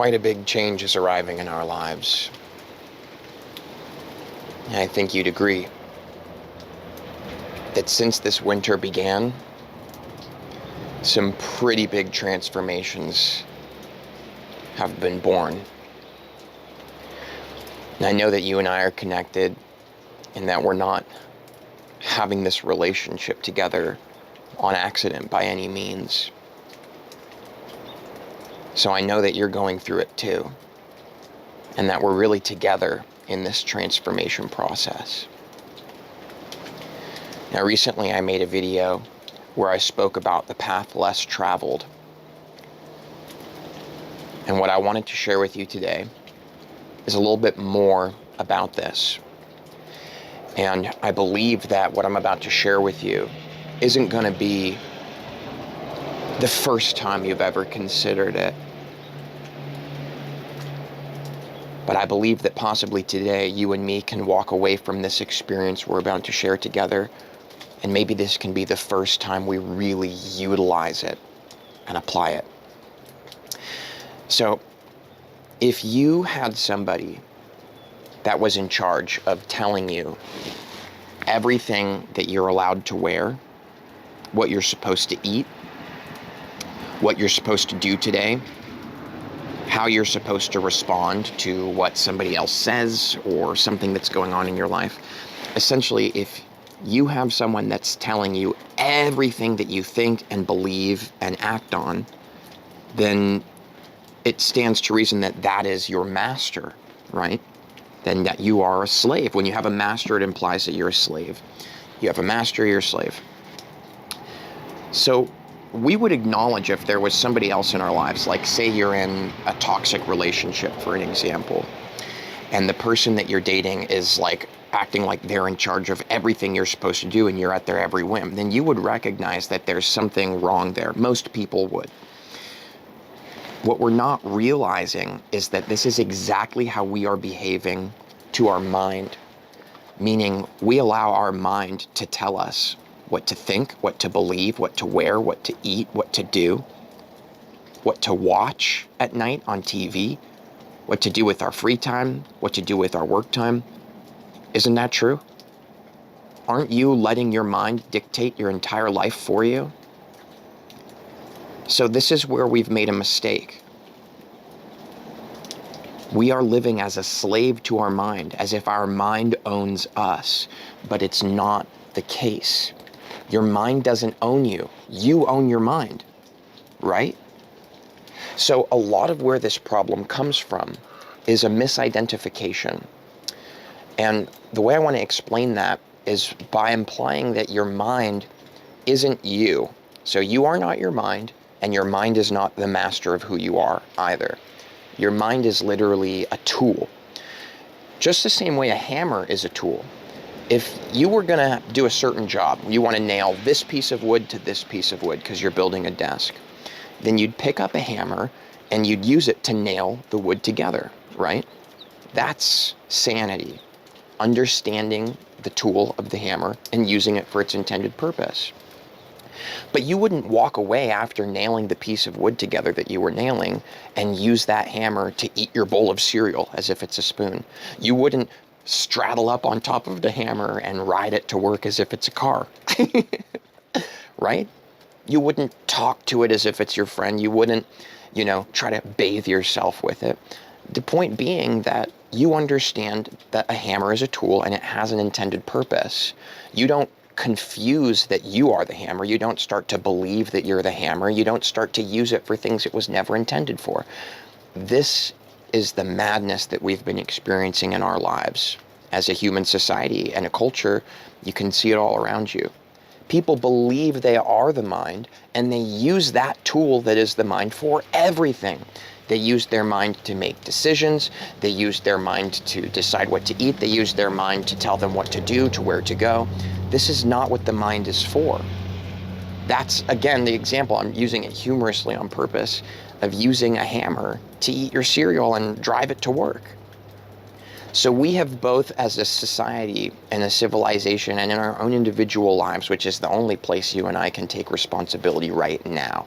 quite a big change is arriving in our lives. And I think you'd agree that since this winter began, some pretty big transformations have been born. And I know that you and I are connected and that we're not having this relationship together on accident by any means. So I know that you're going through it too, and that we're really together in this transformation process. Now, recently I made a video where I spoke about the path less traveled. And what I wanted to share with you today is a little bit more about this. And I believe that what I'm about to share with you isn't going to be the first time you've ever considered it. But I believe that possibly today you and me can walk away from this experience we're about to share together, and maybe this can be the first time we really utilize it and apply it. So, if you had somebody that was in charge of telling you everything that you're allowed to wear, what you're supposed to eat, what you're supposed to do today, how you're supposed to respond to what somebody else says or something that's going on in your life. Essentially, if you have someone that's telling you everything that you think and believe and act on, then it stands to reason that that is your master, right? Then that you are a slave. When you have a master, it implies that you're a slave. You have a master, you're a slave. So we would acknowledge if there was somebody else in our lives, like say you're in a toxic relationship, for an example, and the person that you're dating is like acting like they're in charge of everything you're supposed to do and you're at their every whim, then you would recognize that there's something wrong there. Most people would. What we're not realizing is that this is exactly how we are behaving to our mind, meaning we allow our mind to tell us what to think, what to believe, what to wear, what to eat, what to do, what to watch at night on TV, what to do with our free time, what to do with our work time. Isn't that true? Aren't you letting your mind dictate your entire life for you? So this is where we've made a mistake. We are living as a slave to our mind, as if our mind owns us, but it's not the case. Your mind doesn't own you. You own your mind, right? So a lot of where this problem comes from is a misidentification. And the way I want to explain that is by implying that your mind isn't you. So you are not your mind, and your mind is not the master of who you are either. Your mind is literally a tool. Just the same way a hammer is a tool. If you were going to do a certain job, you want to nail this piece of wood to this piece of wood because you're building a desk, then you'd pick up a hammer and you'd use it to nail the wood together, right? That's sanity. Understanding the tool of the hammer and using it for its intended purpose. But you wouldn't walk away after nailing the piece of wood together that you were nailing and use that hammer to eat your bowl of cereal as if it's a spoon. You wouldn't straddle up on top of the hammer and ride it to work as if it's a car, right? You wouldn't talk to it as if it's your friend. You wouldn't, try to bathe yourself with it. The point being that you understand that a hammer is a tool and it has an intended purpose. You don't confuse that you are the hammer. You don't start to believe that you're the hammer. You don't start to use it for things it was never intended for. This is the madness that we've been experiencing in our lives. As a human society and a culture, you can see it all around you. People believe they are the mind, and they use that tool that is the mind for everything. They use their mind to make decisions. They use their mind to decide what to eat. They use their mind to tell them what to do, to where to go. This is not what the mind is for. That's, again, the example. I'm using it humorously on purpose of using a hammer to eat your cereal and drive it to work. So we have both, as a society and a civilization and in our own individual lives, which is the only place you and I can take responsibility right now.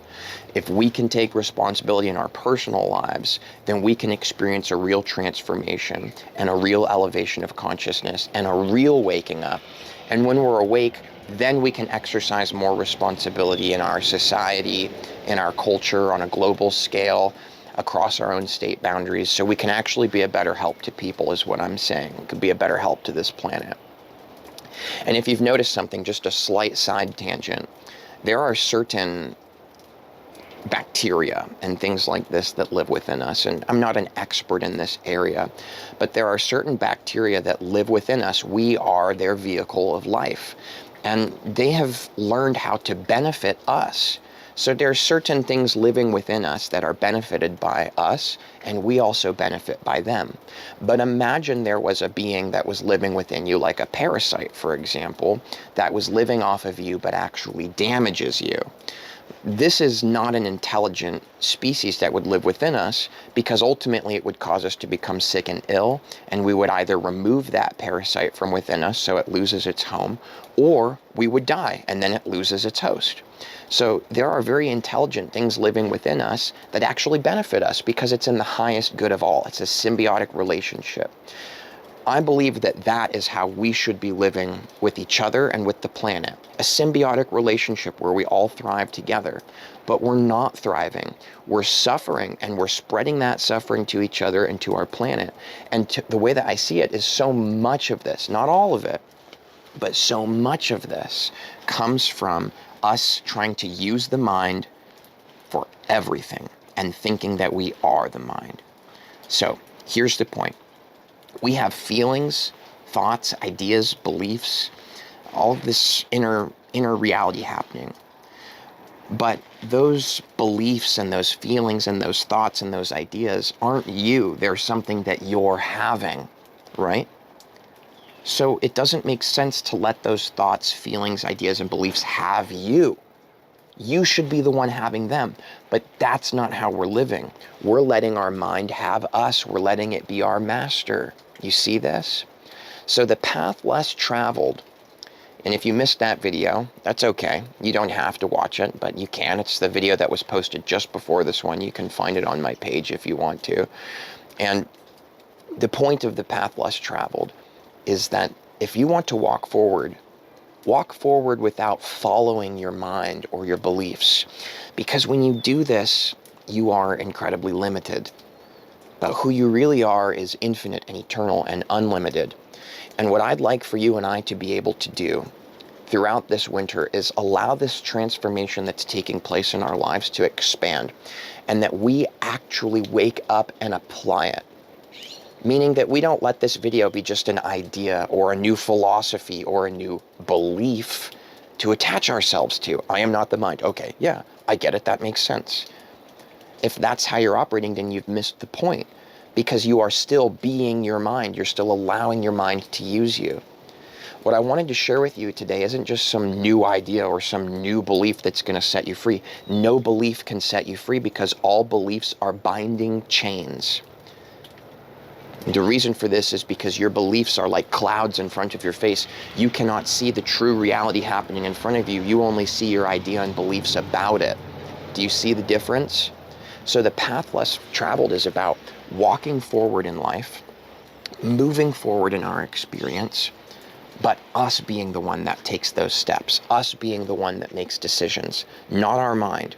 If we can take responsibility in our personal lives, then we can experience a real transformation and a real elevation of consciousness and a real waking up. And when we're awake, then we can exercise more responsibility in our society, in our culture, on a global scale, across our own state boundaries, so we can actually be a better help to people, is what I'm saying. We could be a better help to this planet. And if you've noticed something, just a slight side tangent, there are certain bacteria and things like this that live within us. And I'm not an expert in this area, but there are certain bacteria that live within us. We are their vehicle of life. And they have learned how to benefit us. So there are certain things living within us that are benefited by us, and we also benefit by them. But imagine there was a being that was living within you, like a parasite, for example, that was living off of you but actually damages you. This is not an intelligent species that would live within us, because ultimately it would cause us to become sick and ill, and we would either remove that parasite from within us so it loses its home, or we would die and then it loses its host. So there are very intelligent things living within us that actually benefit us because it's in the highest good of all. It's a symbiotic relationship. I believe that that is how we should be living with each other and with the planet. A symbiotic relationship where we all thrive together. But we're not thriving. We're suffering, and we're spreading that suffering to each other and to our planet. And the way that I see it is, so much of this, not all of it, but so much of this comes from us trying to use the mind for everything and thinking that we are the mind. So here's the point. We have feelings, thoughts, ideas, beliefs, all of this inner reality happening. But those beliefs and those feelings and those thoughts and those ideas aren't you. They're something that you're having, right? So it doesn't make sense to let those thoughts, feelings, ideas, and beliefs have you. You should be the one having them, but that's not how we're living. We're letting our mind have us. We're letting it be our master. You see this? So the path less traveled, and if you missed that video, that's okay. You don't have to watch it, but you can. It's the video that was posted just before this one. You can find it on my page if you want to. And the point of the path less traveled is that if you want to walk forward without following your mind or your beliefs. Because when you do this, you are incredibly limited. But who you really are is infinite and eternal and unlimited. And what I'd like for you and I to be able to do throughout this winter is allow this transformation that's taking place in our lives to expand, and that we actually wake up and apply it. Meaning that we don't let this video be just an idea or a new philosophy or a new belief to attach ourselves to. I am not the mind. Okay, yeah, I get it. That makes sense. If that's how you're operating, then you've missed the point, because you are still being your mind. You're still allowing your mind to use you. What I wanted to share with you today isn't just some new idea or some new belief that's going to set you free. No belief can set you free, because all beliefs are binding chains. The reason for this is because your beliefs are like clouds in front of your face. You cannot see the true reality happening in front of you. You only see your idea and beliefs about it. Do you see the difference? So the path less traveled is about walking forward in life, moving forward in our experience, but us being the one that takes those steps, us being the one that makes decisions, not our mind.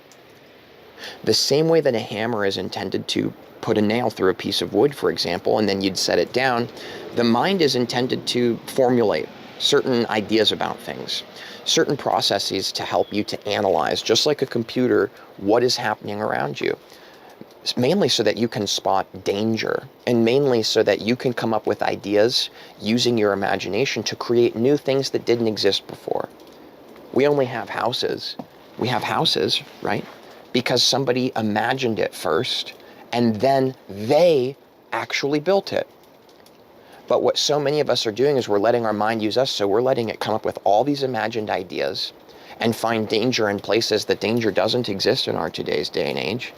The same way that a hammer is intended to put a nail through a piece of wood, for example, and then you'd set it down, the mind is intended to formulate certain ideas about things, certain processes to help you to analyze, just like a computer, what is happening around you. Mainly so that you can spot danger, and mainly so that you can come up with ideas using your imagination to create new things that didn't exist before. We only have houses. We have houses, right? Because somebody imagined it first, and then they actually built it. But what so many of us are doing is we're letting our mind use us, so we're letting it come up with all these imagined ideas and find danger in places that danger doesn't exist in our today's day and age.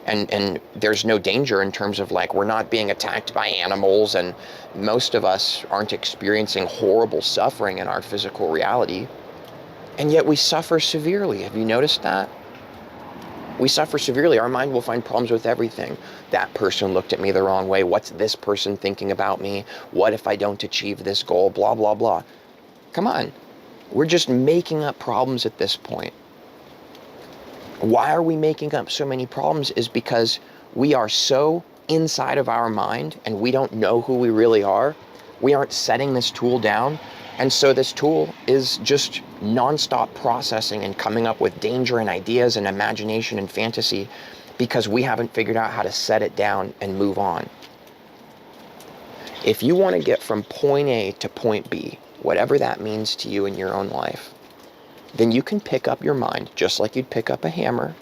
And there's no danger in terms of like, we're not being attacked by animals, and most of us aren't experiencing horrible suffering in our physical reality. And yet we suffer severely. Have you noticed that? We suffer severely. Our mind will find problems with everything. That person looked at me the wrong way. What's this person thinking about me? What if I don't achieve this goal? Blah, blah, blah. Come on. We're just making up problems at this point. Why are we making up so many problems? Is because we are so inside of our mind and we don't know who we really are. We aren't setting this tool down. And so this tool is just nonstop processing and coming up with danger and ideas and imagination and fantasy because we haven't figured out how to set it down and move on. If you want to get from point A to point B, whatever that means to you in your own life, then you can pick up your mind just like you'd pick up a hammer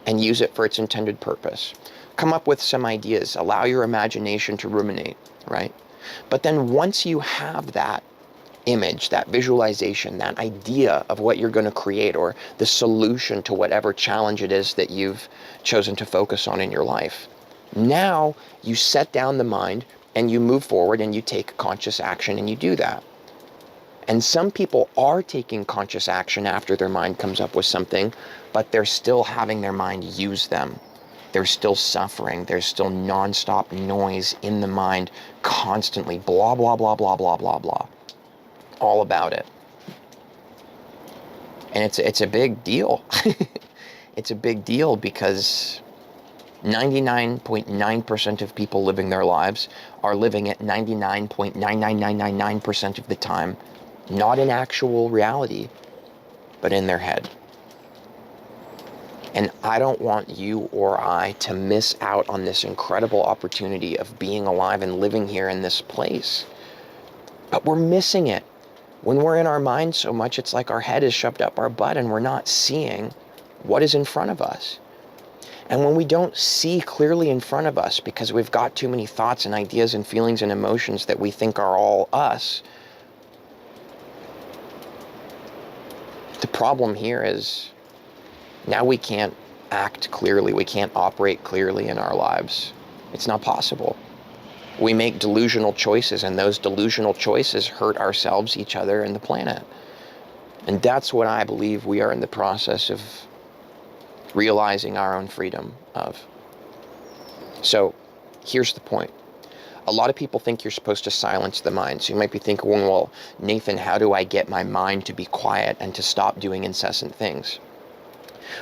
and use it for its intended purpose. Come up with some ideas, allow your imagination to ruminate, right? But then once you have that image, that visualization, that idea of what you're going to create or the solution to whatever challenge it is that you've chosen to focus on in your life, now you set down the mind and you move forward and you take conscious action and you do that. And some people are taking conscious action after their mind comes up with something, but they're still having their mind use them. They're still suffering. There's still nonstop noise in the mind, constantly blah, blah, blah, blah, blah, blah, blah. All about it. And it's a big deal. It's a big deal because 99.9% of people living their lives are living at 99.99999% of the time, not in actual reality, but in their head. And I don't want you or I to miss out on this incredible opportunity of being alive and living here in this place. But we're missing it. When we're in our mind so much, it's like our head is shoved up our butt and we're not seeing what is in front of us. And when we don't see clearly in front of us because we've got too many thoughts and ideas and feelings and emotions that we think are all us, the problem here is now we can't act clearly. We can't operate clearly in our lives. It's not possible. We make delusional choices, and those delusional choices hurt ourselves, each other, and the planet. And that's what I believe we are in the process of realizing our own freedom of. So here's the point. A lot of people think you're supposed to silence the mind. So you might be thinking, well, Nathan, how do I get my mind to be quiet and to stop doing incessant things?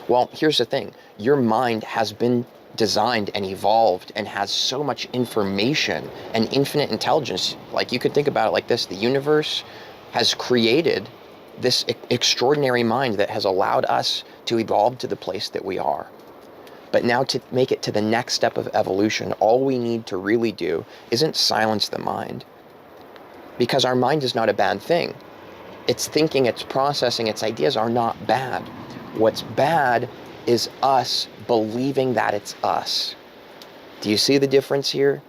Well, here's the thing. Your mind has been designed and evolved and has so much information and infinite intelligence. Like, you could think about it like this. The universe has created this extraordinary mind that has allowed us to evolve to the place that we are. But now to make it to the next step of evolution, all we need to really do isn't silence the mind. Because our mind is not a bad thing. Its thinking, its processing, its ideas are not bad. What's bad is us believing that it's us. Do you see the difference here?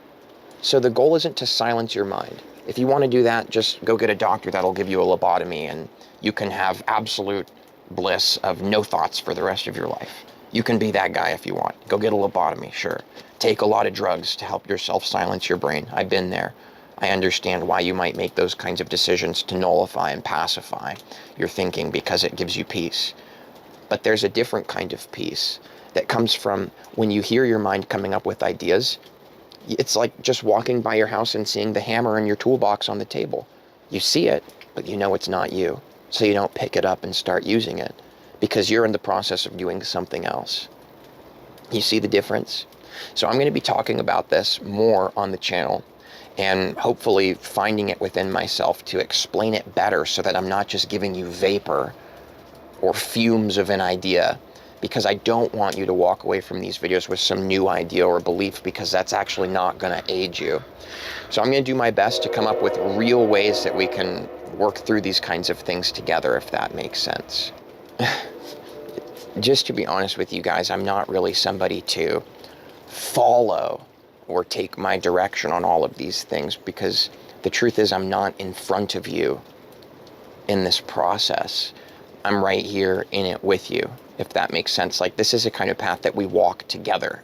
So the goal isn't to silence your mind. If you want to do that, just go get a doctor that'll give you a lobotomy and you can have absolute bliss of no thoughts for the rest of your life. You can be that guy if you want. Go get a lobotomy, sure. Take a lot of drugs to help yourself silence your brain. I've been there. I understand why you might make those kinds of decisions to nullify and pacify your thinking because it gives you peace. But there's a different kind of peace that comes from when you hear your mind coming up with ideas. It's like just walking by your house and seeing the hammer in your toolbox on the table. You see it, but you know it's not you. So you don't pick it up and start using it because you're in the process of doing something else. You see the difference? So I'm going to be talking about this more on the channel and hopefully finding it within myself to explain it better so that I'm not just giving you vapor or fumes of an idea, because I don't want you to walk away from these videos with some new idea or belief, because that's actually not going to aid you. So I'm going to do my best to come up with real ways that we can work through these kinds of things together, if that makes sense. Just to be honest with you guys, I'm not really somebody to follow or take my direction on all of these things, because the truth is I'm not in front of you in this process. I'm right here in it with you. if that makes sense. Like, this is a kind of path that we walk together.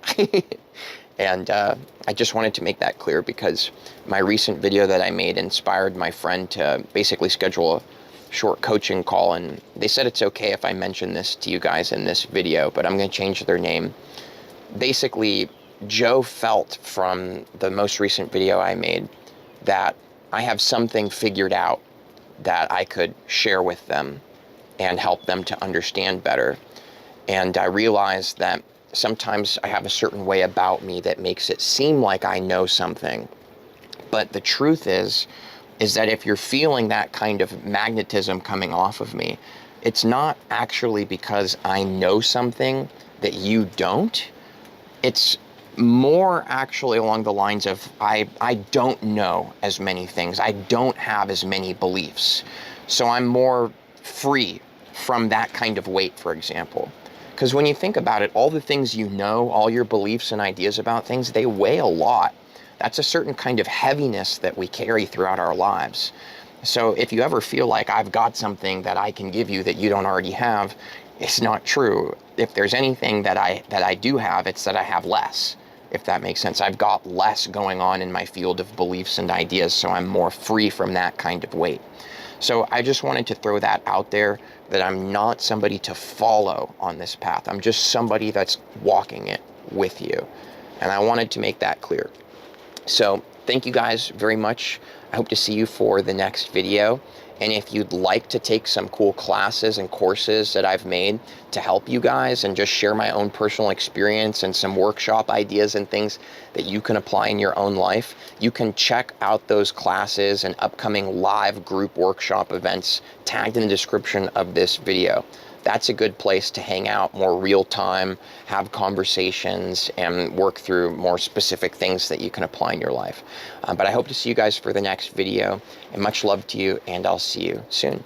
And I just wanted to make that clear because my recent video that I made inspired my friend to basically schedule a short coaching call, and they said it's okay if I mention this to you guys in this video, but I'm going to change their name. Basically, Joe felt from the most recent video I made that I have something figured out that I could share with them and help them to understand better. And I realized that sometimes I have a certain way about me that makes it seem like I know something. But the truth is that if you're feeling that kind of magnetism coming off of me, it's not actually because I know something that you don't. It's more actually along the lines of I don't know as many things. I don't have as many beliefs. So I'm more free from that kind of weight, for example. Because when you think about it, all the things you know, all your beliefs and ideas about things, they weigh a lot. That's a certain kind of heaviness that we carry throughout our lives. So if you ever feel like I've got something that I can give you that you don't already have, it's not true. If there's anything that I do have, it's that I have less, if that makes sense. I've got less going on in my field of beliefs and ideas, so I'm more free from that kind of weight. So I just wanted to throw that out there, that I'm not somebody to follow on this path. I'm just somebody that's walking it with you. And I wanted to make that clear. So thank you guys very much. I hope to see you for the next video. And if you'd like to take some cool classes and courses that I've made to help you guys and just share my own personal experience and some workshop ideas and things that you can apply in your own life, you can check out those classes and upcoming live group workshop events tagged in the description of this video. That's a good place to hang out more real time, have conversations, and work through more specific things that you can apply in your life. But I hope to see you guys for the next video, and much love to you, and I'll see you soon.